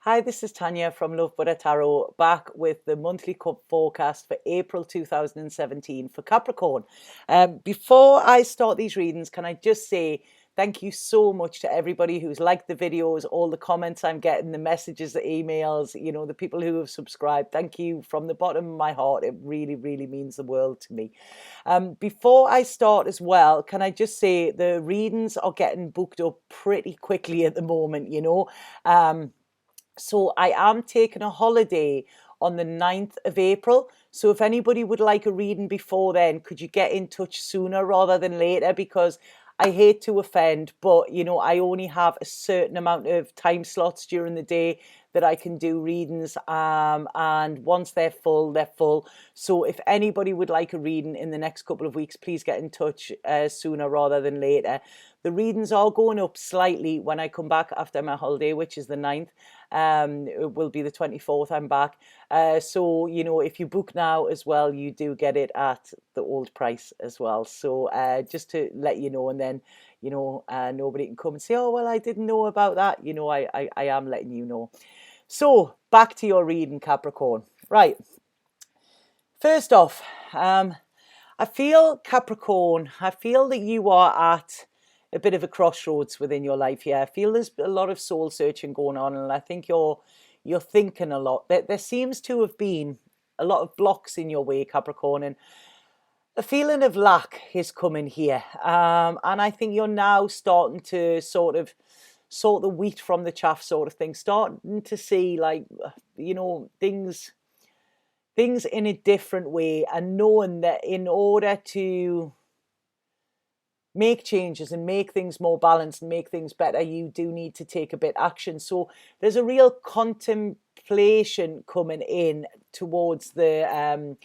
Hi, this is Tanya from Love Buddha Tarot, back with the monthly cup forecast for April 2017 for Capricorn. Before I start these readings, can I just say thank you so much to everybody who's liked the videos, all the comments I'm getting, the messages, the emails, the people who have subscribed. Thank you from the bottom of my heart. It really, really means the world to me. Before I start as well, can I just say the readings are getting booked up pretty quickly at the moment. So I am taking a holiday on the 9th of April. So if anybody would like a reading before then, could you get in touch sooner rather than later? Because I hate to offend, but I only have a certain amount of time slots during the day that I can do readings. And once they're full, they're full. So if anybody would like a reading in the next couple of weeks, please get in touch sooner rather than later. The readings are going up slightly when I come back after my holiday, which is the 9th. It will be the 24th I'm back. So, if you book now as well, you do get it at the old price as well. So just to let you know, and then, nobody can come and say, oh, well, I didn't know about that. I am letting you know. So back to your reading, Capricorn. Right. First off, I feel, Capricorn, I feel that you are at a bit of a crossroads within your life here. I feel there's a lot of soul searching going on, and I think you're thinking a lot. There seems to have been a lot of blocks in your way, Capricorn, and a feeling of lack is coming here. And I think you're now starting to sort the wheat from the chaff sort of thing, starting to see things in a different way, and knowing that in order to make changes and make things more balanced and make things better, you do need to take a bit action. So there's a real contemplation coming in towards the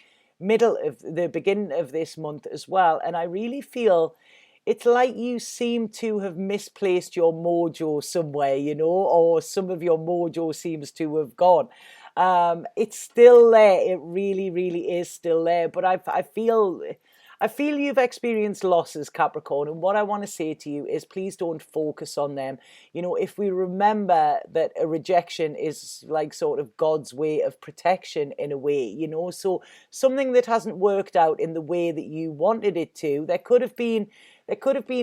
middle of the beginning of this month as well. And I really feel it's like you seem to have misplaced your mojo somewhere, or some of your mojo seems to have gone. It's still there. It really, really is still there. But I feel you've experienced losses, Capricorn, and what I want to say to you is please don't focus on them. If we remember that a rejection is like sort of God's way of protection in a way, so something that hasn't worked out in the way that you wanted it to, there could have been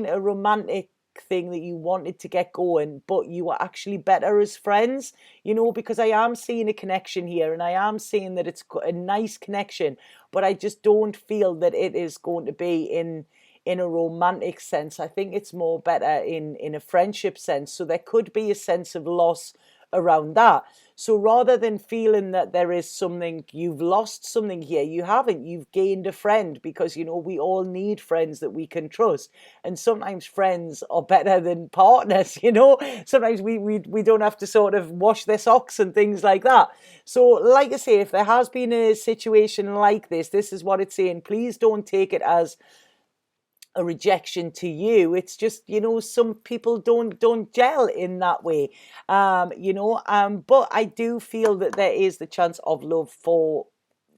a romantic thing that you wanted to get going, but you were actually better as friends, because I am seeing a connection here, and I am seeing that it's a nice connection, but I just don't feel that it is going to be in a romantic sense. I think it's more better in a friendship sense. So there could be a sense of loss around that. So rather than feeling that there is something, you've lost something here, you haven't. You've gained a friend, because we all need friends that we can trust, and sometimes friends are better than partners. Sometimes we don't have to sort of wash their socks and things like that. So like I say, if there has been a situation like this is what it's saying. Please don't take it as a rejection to you. It's just, some people don't gel in that way. But I do feel that there is the chance of love for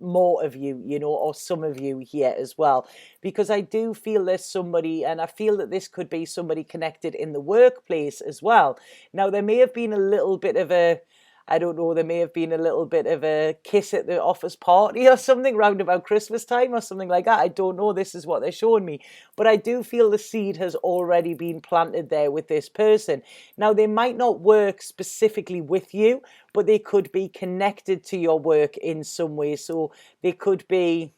more of you, or some of you here as well, because I do feel there's somebody, and I feel that this could be somebody connected in the workplace as well. Now, there may have been a little bit of I don't know, there may have been a little bit of a kiss at the office party or something round about Christmas time or something like that. I don't know. This is what they're showing me. But I do feel the seed has already been planted there with this person. Now, they might not work specifically with you, but they could be connected to your work in some way. So they could be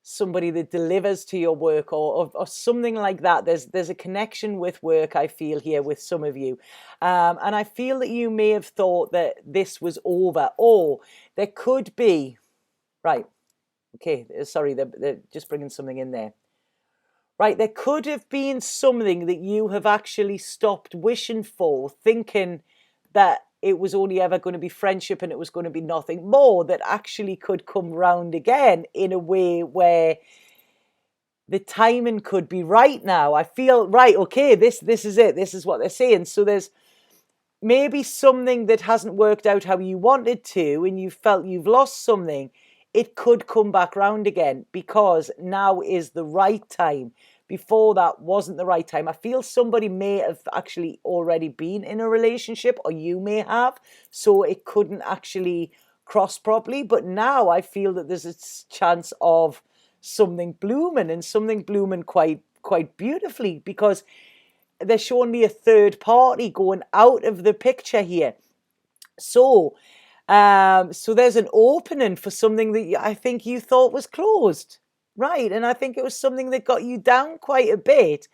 somebody that delivers to your work, or something like that. There's a connection with work, I feel, here with some of you, and I feel that you may have thought that this was over, or there could be, right, okay, sorry, they're just bringing something in there. Right, there could have been something that you have actually stopped wishing for, thinking that it was only ever going to be friendship and it was going to be nothing more, that actually could come round again in a way where the timing could be right now. I feel, right, okay, this is it. This is what they're saying. So there's maybe something that hasn't worked out how you wanted to, and you felt you've lost something. It could come back round again, because now is the right time, before that wasn't the right time. I feel somebody may have actually already been in a relationship, or you may have, so it couldn't actually cross properly. But now I feel that there's a chance of something blooming, and something blooming quite beautifully, because they're showing me a third party going out of the picture here. So so there's an opening for something that I think you thought was closed, right? And I think it was something that got you down quite a bit,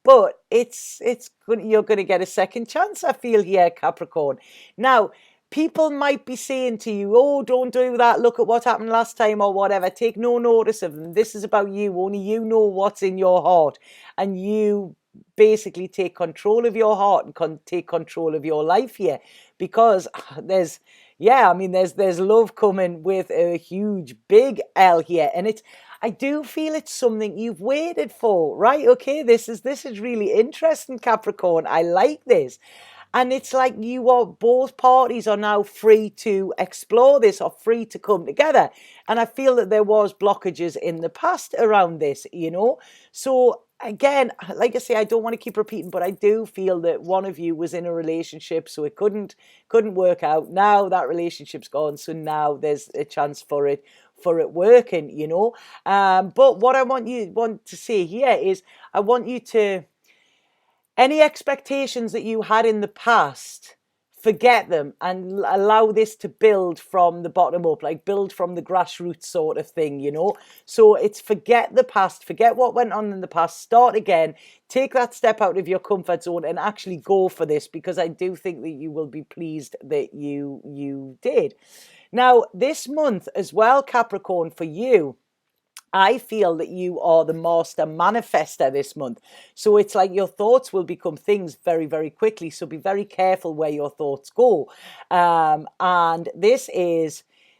but it's you're going to get a second chance, I feel here, Capricorn. Now, people might be saying to you, oh, don't do that, look at what happened last time, or whatever. Take no notice of them. This is about you. Only you know what's in your heart, and you basically take control of your heart and take control of your life here, because there's love coming with a huge big L here, and I do feel it's something you've waited for, right? Okay, this is really interesting, Capricorn. I like this. And it's like both parties are now free to explore this, or free to come together. And I feel that there was blockages in the past around this, So again, like I say, I don't want to keep repeating, but I do feel that one of you was in a relationship, so it couldn't work out. Now that relationship's gone, so now there's a chance for it working, But what I want to say here is, I want you to, any expectations that you had in the past, forget them and allow this to build from the bottom up, like build from the grassroots sort of thing, So it's forget the past, forget what went on in the past, start again, take that step out of your comfort zone and actually go for this, because I do think that you will be pleased that you did. Now, this month as well, Capricorn, for you, I feel that you are the master manifester this month. So it's like your thoughts will become things very, very quickly. So be very careful where your thoughts go. And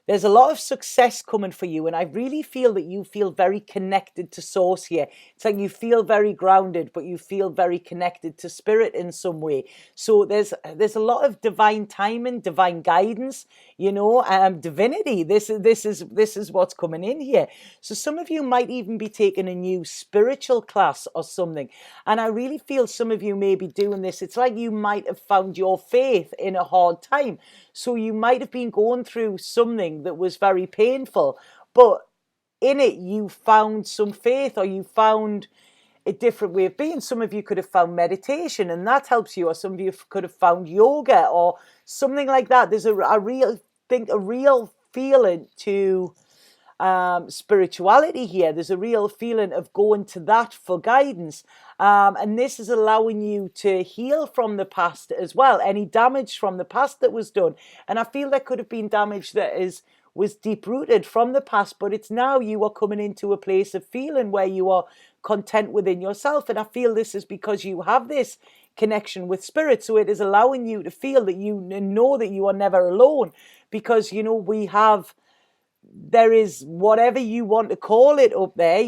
there's a lot of success coming for you. And I really feel that you feel very connected to source here. It's like you feel very grounded, but you feel very connected to spirit in some way. So there's a lot of divine timing, divine guidance, divinity. This is what's coming in here. So some of you might even be taking a new spiritual class or something. And I really feel some of you may be doing this. It's like you might have found your faith in a hard time. So you might have been going through something that was very painful, but in it you found some faith, or you found a different way of being. Some of you could have found meditation and that helps you, or some of you could have found yoga or something like that. There's a real feeling to spirituality here. There's a real feeling of going to that for guidance, and this is allowing you to heal from the past as well, any damage from the past that was done. And I feel there could have been damage that was deep rooted from the past, but it's now you are coming into a place of feeling where you are content within yourself. And I feel this is because you have this connection with spirit, so it is allowing you to feel that you know that you are never alone, because there is, whatever you want to call it up there,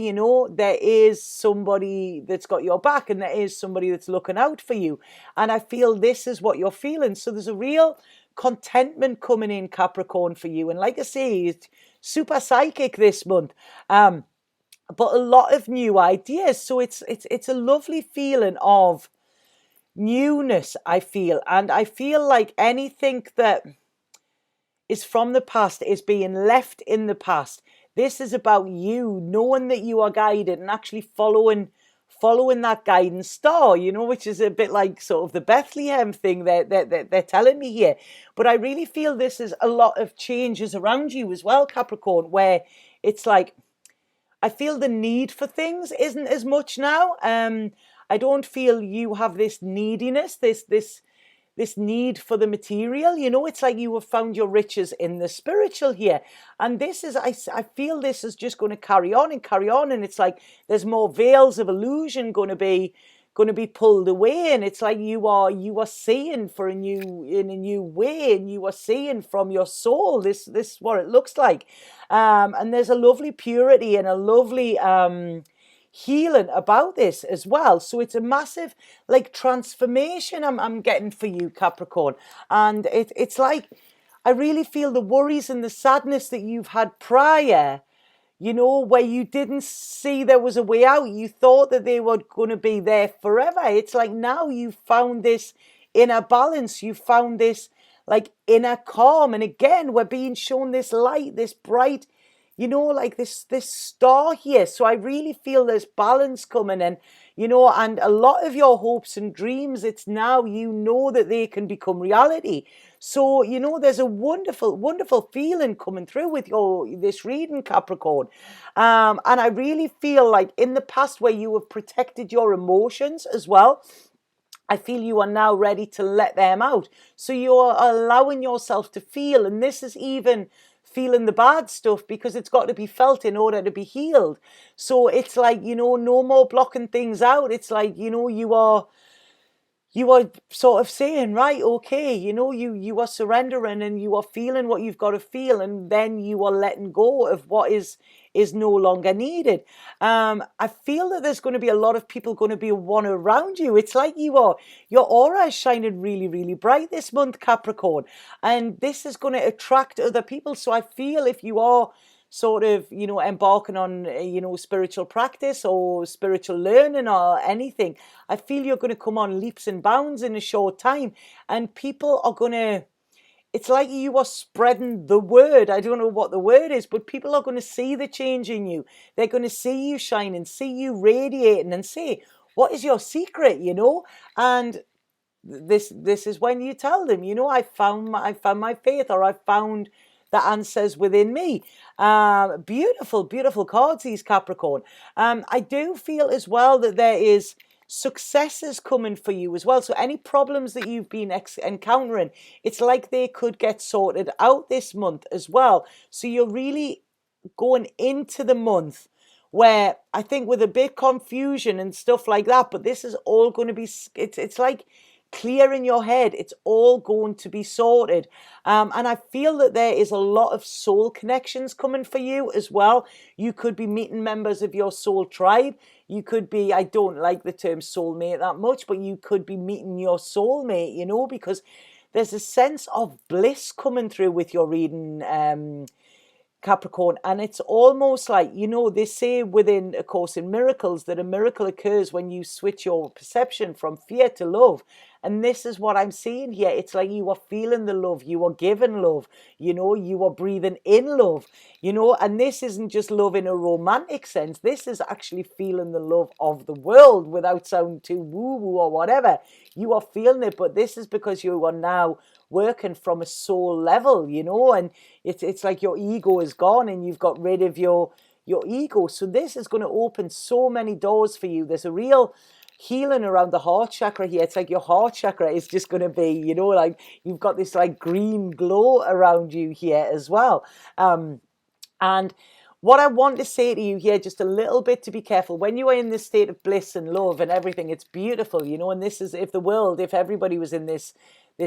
there is somebody that's got your back, and there is somebody that's looking out for you. And I feel this is what you're feeling. So there's a real contentment coming in, Capricorn, for you. And like I say, it's super psychic this month, but a lot of new ideas. So it's a lovely feeling of newness, I feel. And I feel like anything that is from the past is being left in the past. This is about you knowing that you are guided and actually following that guiding star, which is a bit like sort of the Bethlehem thing they're telling me here. But I really feel this is a lot of changes around you as well, Capricorn, where it's like, I feel the need for things isn't as much now. I don't feel you have this neediness, this need for the material. It's like you have found your riches in the spiritual here. And this is, I feel this is just going to carry on and carry on. And it's like there's more veils of illusion going to be pulled away. And it's like you are seeing in a new way, and you are seeing from your soul. This is what it looks like. And there's a lovely purity and a lovely healing about this as well. So it's a massive transformation I'm getting for you, Capricorn. And it's like I really feel the worries and the sadness that you've had prior, you know, where you didn't see there was a way out. You thought that they were going to be there forever. It's like now you found this inner balance. You found this like inner calm. And again, we're being shown this light, this bright, you know, like this star here. So I really feel there's balance coming in, you know, and a lot of your hopes and dreams, it's now you know that they can become reality. So, you know, there's a wonderful, wonderful feeling coming through with your this reading, Capricorn. And I really feel like in the past where you have protected your emotions as well, I feel you are now ready to let them out. So you're allowing yourself to feel, and this is even feeling the bad stuff because it's got to be felt in order to be healed. So it's like, you know, no more blocking things out. It's like, you know, you are sort of saying, right, okay, you know, you are surrendering and you are feeling what you've got to feel, and then you are letting go of what is no longer needed. I feel that there's going to be a lot of people going to be one around you. It's like your aura is shining really, really bright this month, Capricorn, and this is going to attract other people. So I feel if you are sort of, you know, embarking on, you know, spiritual practice or spiritual learning or anything, I feel you're going to come on leaps and bounds in a short time, and people are going to, it's like you are spreading the word. I don't know what the word is, but people are going to see the change in you. They're going to see you shining, see you radiating, and say, what is your secret, you know? And this is when you tell them, you know, I found my faith, or I found the answers within me. Beautiful, beautiful cards, these, Capricorn. I do feel as well that there is successes coming for you as well. So any problems that you've been encountering, it's like they could get sorted out this month as well. So you're really going into the month where I think with a bit confusion and stuff like that, but this is all going to be, it's like clear in your head. It's all going to be sorted. And I feel that there is a lot of soul connections coming for you as well. You could be meeting members of your soul tribe. You could be, I don't like the term soulmate that much, but you could be meeting your soulmate, you know, because there's a sense of bliss coming through with your reading, Capricorn. And it's almost like, you know, they say within A Course in Miracles that a miracle occurs when you switch your perception from fear to love. And this is what I'm seeing here. It's like you are feeling the love, you are giving love, you know, you are breathing in love, you know, and this isn't just love in a romantic sense. This is actually feeling the love of the world without sounding too woo-woo or whatever. You are feeling it, but this is because you are now working from a soul level, you know, and it's like your ego is gone and you've got rid of your ego. So this is going to open so many doors for you. There's a real healing around the heart chakra here. It's like your heart chakra is just going to be, you know, like you've got this like green glow around you here as well. And what I want to say to you here, just a little bit to be careful, when you are in this state of bliss and love and everything, it's beautiful, you know, and this is, if everybody was in this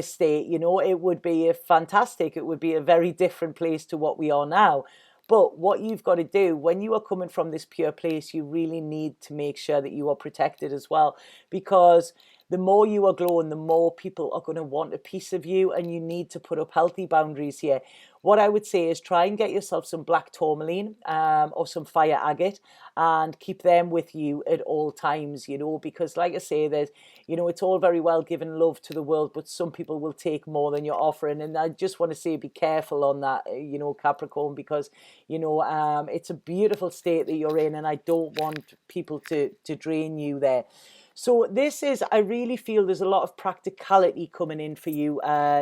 state, you know, it would be fantastic. It would be a very different place to what we are now. But what you've got to do when you are coming from this pure place, you really need to make sure that you are protected as well, because the more you are glowing, the more people are going to want a piece of you, and you need to put up healthy boundaries here. What I would say is try and get yourself some black tourmaline or some fire agate, and keep them with you at all times, you know, because like I say, there's, you know, it's all very well giving love to the world, but some people will take more than you're offering. And I just want to say, be careful on that, you know, Capricorn, because, you know, it's a beautiful state that you're in, and I don't want people to drain you there. So this is, I really feel there's a lot of practicality coming in for you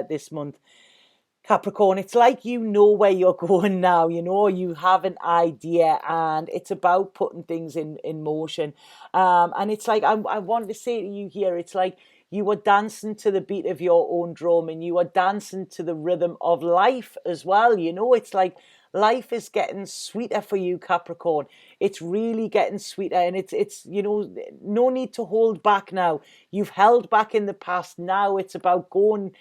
this month, Capricorn. It's like you know where you're going now, you know, you have an idea, and it's about putting things in motion. And it's like, I want to say to you here, it's like you are dancing to the beat of your own drum, and you are dancing to the rhythm of life as well. You know, it's like life is getting sweeter for you, Capricorn. It's really getting sweeter, and it's you know, no need to hold back now. You've held back in the past. Now it's about going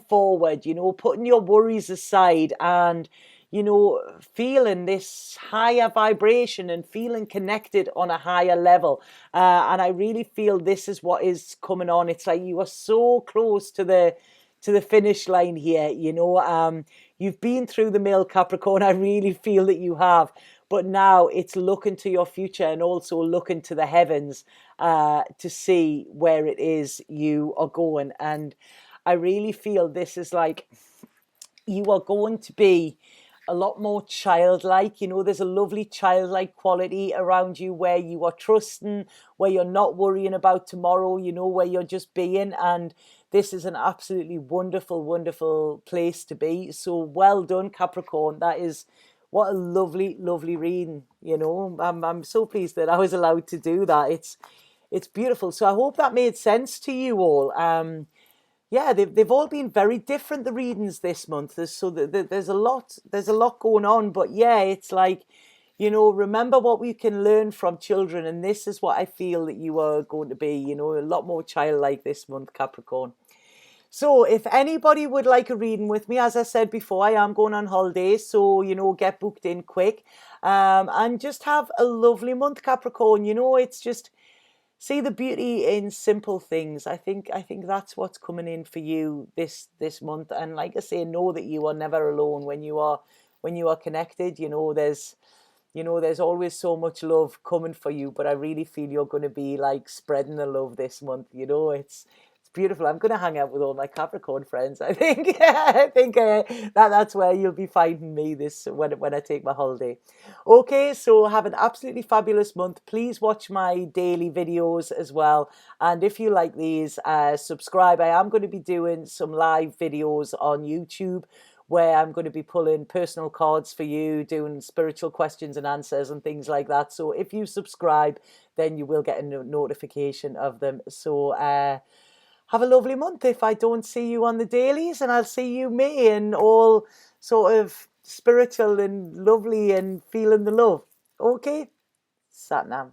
forward, you know, putting your worries aside, and, you know, feeling this higher vibration and feeling connected on a higher level. And I really feel this is what is coming on. It's like you are so close to the finish line here, you know. You've been through the mill, Capricorn. I really feel that you have. but now it's looking to your future and also looking to the heavens to see where it is you are going. And I really feel this is like you are going to be a lot more childlike. You know, there's a lovely childlike quality around you where you are trusting, where you're not worrying about tomorrow, you know, where you're just being. And this is an absolutely wonderful, wonderful place to be. So well done, Capricorn. That is what a lovely, lovely reading. You know, I'm so pleased that I was allowed to do that. It's beautiful. So I hope that made sense to you all. Yeah, they've all been very different, the readings this month. There's a lot going on, but yeah, it's like, you know, remember what we can learn from children, and this is what I feel that you are going to be, you know, a lot more childlike this month, Capricorn. So if anybody would like a reading with me, as I said before, I am going on holiday, so, you know, get booked in quick, and just have a lovely month, Capricorn. You know, it's just see the beauty in simple things. I think that's what's coming in for you this month. And like I say, know that you are never alone when you are connected. There's always so much love coming for you. But I really feel you're going to be like spreading the love this month. You know, it's beautiful. I'm going to hang out with all my Capricorn friends. I think I think that's where you'll be finding me this when I take my holiday. Okay, so have an absolutely fabulous month. Please watch my daily videos as well. And if you like these, subscribe. I am going to be doing some live videos on YouTube where I'm going to be pulling personal cards for you, doing spiritual questions and answers and things like that. So if you subscribe, then you will get a notification of them. So have a lovely month if I don't see you on the dailies, and I'll see you May and all sort of spiritual and lovely and feeling the love. Okay? Satnam.